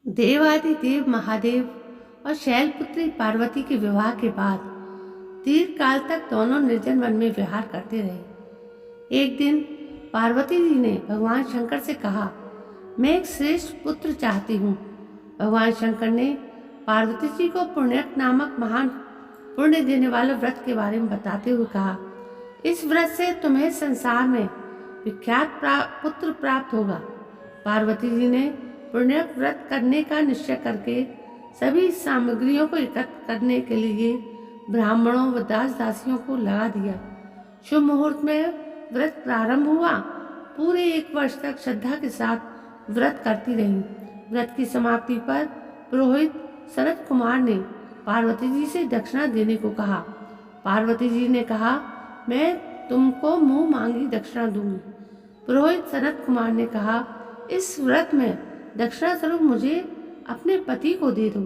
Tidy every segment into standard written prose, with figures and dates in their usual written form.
देवादिदेव महादेव और शैलपुत्री पार्वती के विवाह के बाद दीर्घ काल तक दोनों निर्जन वन में विहार करते रहे। एक दिन पार्वती जी ने भगवान शंकर से कहा, मैं एक श्रेष्ठ पुत्र चाहती हूँ। भगवान शंकर ने पार्वती जी को पुण्यक नामक महान पुण्य देने वाले व्रत के बारे में बताते हुए कहा, इस व्रत से तुम्हें संसार में विख्यात पुत्र प्राप्त होगा। पार्वती जी ने पुण्यक व्रत करने का निश्चय करके सभी सामग्रियों को एकत्र करने के लिए ब्राह्मणों व दास दासियों को लगा दिया। शुभ मुहूर्त में व्रत प्रारंभ हुआ। पूरे 1 वर्ष तक श्रद्धा के साथ व्रत करती रही। व्रत की समाप्ति पर पुरोहित सनत कुमार ने पार्वती जी से दक्षिणा देने को कहा। पार्वती जी ने कहा, मैं तुमको मुंह मांगी दक्षिणा दूंगी। पुरोहित सनत कुमार ने कहा, इस व्रत में दक्षिणा स्वरूप मुझे अपने पति को दे दो।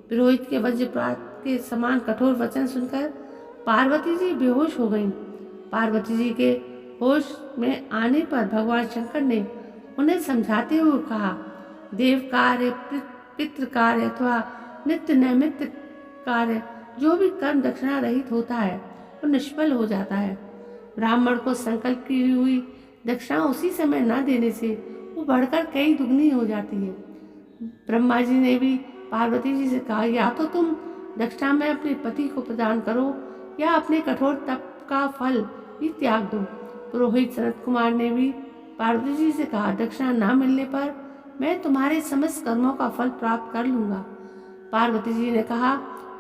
पुरोहित के वज्रपात के समान कठोर वचन सुनकर पार्वती जी बेहोश हो गईं। पार्वती जी के होश में आने पर भगवान शंकर ने उन्हें समझाते हुए कहा, देव कार्य, पितृ कार्य अथवा नित्य नैमित्त कार्य जो भी कर्म दक्षिणा रहित होता है वो निष्फल हो जाता है। ब्राह्मण को संकल्प की हुई दक्षिणा उसी समय न देने से वो बढ़कर कई दुगनी हो जाती है। ब्रह्मा जी ने भी पार्वती जी से कहा, या तो तुम दक्षिणा में अपने पति को प्रदान करो या अपने कठोर तप का फल भी त्याग दो। पुरोहित सनत कुमार ने भी पार्वती जी से कहा, दक्षिणा न मिलने पर मैं तुम्हारे समस्त कर्मों का फल प्राप्त कर लूंगा। पार्वती जी ने कहा,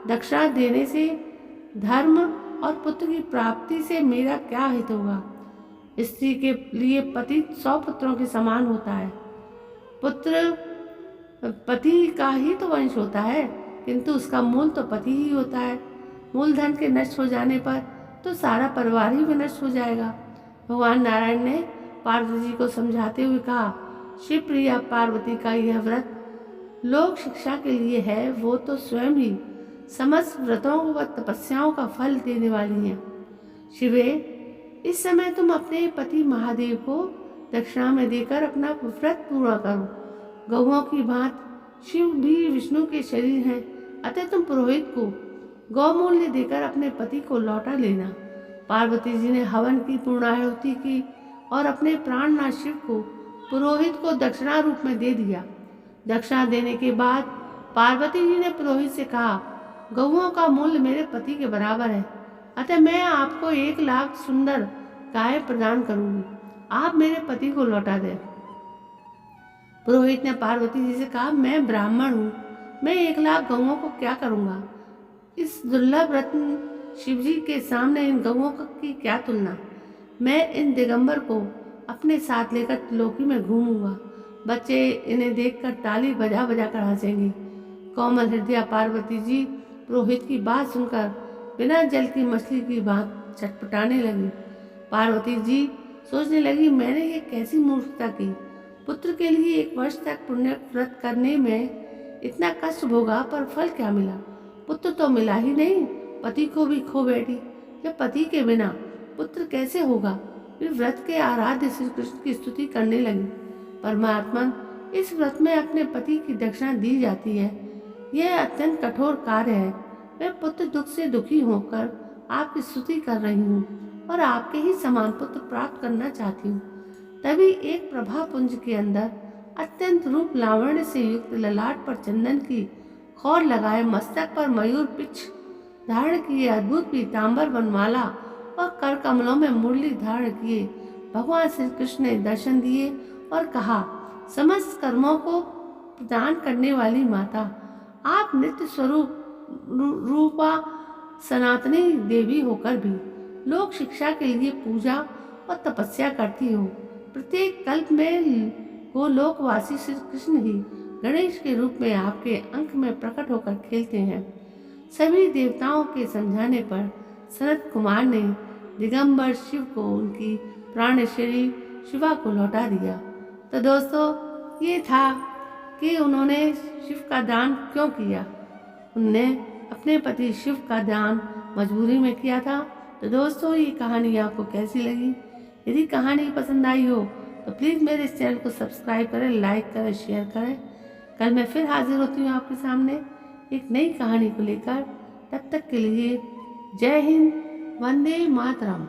दक्षिणा देने से धर्म और पुत्र की प्राप्ति से मेरा क्या हित होगा। स्त्री के लिए पति 100 पुत्रों के समान होता है। पुत्र पति का ही तो वंश होता है, किंतु उसका मूल तो पति ही होता है। मूलधन के नष्ट हो जाने पर तो सारा परिवार ही विनष्ट हो जाएगा। भगवान नारायण ने पार्वती जी को समझाते हुए कहा, शिव प्रिया पार्वती का यह व्रत लोक शिक्षा के लिए है, वो तो स्वयं ही समस्त व्रतों व तपस्याओं का फल देने वाली हैं। शिवे, इस समय तुम अपने पति महादेव को दक्षिणा में देकर अपना व्रत पूरा करो। गौओं की भांति शिव भी विष्णु के शरीर हैं, अतः तुम पुरोहित को गौमूल्य देकर अपने पति को लौटा लेना। पार्वती जी ने हवन की पूर्णाहुति की और अपने प्राणनाथ शिव को पुरोहित को दक्षिणा रूप में दे दिया। दक्षिणा देने के बाद पार्वती जी ने पुरोहित से कहा, गौओं का मूल्य मेरे पति के बराबर है, अतः मैं आपको 1 लाख सुंदर गाय प्रदान करूंगी। आप मेरे पति को लौटा दें। पुरोहित ने पार्वती जी से कहा, मैं ब्राह्मण हूँ, मैं 1 लाख गौओं को क्या करूँगा। इस दुर्लभ रत्न शिव जी के सामने इन गौओं की क्या तुलना। मैं इन दिगंबर को अपने साथ लेकर त्रिलोकी में घूमूंगा। बच्चे इन्हें देखकर ताली बजा बजा कर हंसेंगे। कोमल हृदय पार्वती जी पुरोहित की बात सुनकर बिना जल की मछली की भांति छटपटाने लगी। पार्वती जी सोचने लगी, मैंने ये कैसी मूर्खता की। पुत्र के लिए 1 वर्ष तक पुण्य व्रत करने में इतना कष्ट भोगा, पर फल क्या मिला। पुत्र तो मिला ही नहीं, पति को भी खो बैठी। जब पति के बिना पुत्र कैसे होगा। फिर व्रत के आराध्य श्री कृष्ण की स्तुति करने लगी। परमात्मा, इस व्रत में अपने पति की दक्षिणा दी जाती है। यह अत्यंत कठोर कार्य है। मैं पुत्र दुख से दुखी होकर आपकी स्तुति कर रही हूँ और आपके ही समान पुत्र प्राप्त करना चाहती हूँ। तभी एक प्रभा पुंज के अंदर अत्यंत रूप लावण्य से युक्त ललाट पर चंदन की खौर लगाए, मस्तक पर मयूर पिछ धारण किए, अद्भुत पीताम्बर वनमाला और कर कमलों में मुरली धारण किए भगवान श्री कृष्ण ने दर्शन दिए और कहा, समस्त कर्मों को प्रदान करने वाली माता, आप नित्य स्वरूप रूपा सनातनी देवी होकर भी लोक शिक्षा के लिए पूजा और तपस्या करती हो। प्रत्येक कल्प में गोलोकवासी श्री कृष्ण ही गणेश के रूप में आपके अंक में प्रकट होकर खेलते हैं। सभी देवताओं के समझाने पर सनत कुमार ने दिगंबर शिव को उनकी प्राणेश्वरी शिवा को लौटा दिया। तो दोस्तों, ये था कि उन्होंने शिव का दान क्यों किया। उनने अपने पति शिव का दान मजबूरी में किया था। तो दोस्तों, ये कहानी आपको कैसी लगी। यदि कहानी पसंद आई हो तो प्लीज़ मेरे इस चैनल को सब्सक्राइब करें, लाइक करें, शेयर करें। कल मैं फिर हाजिर होती हूँ आपके सामने एक नई कहानी को लेकर। तब तक के लिए जय हिंद, वंदे मातरम।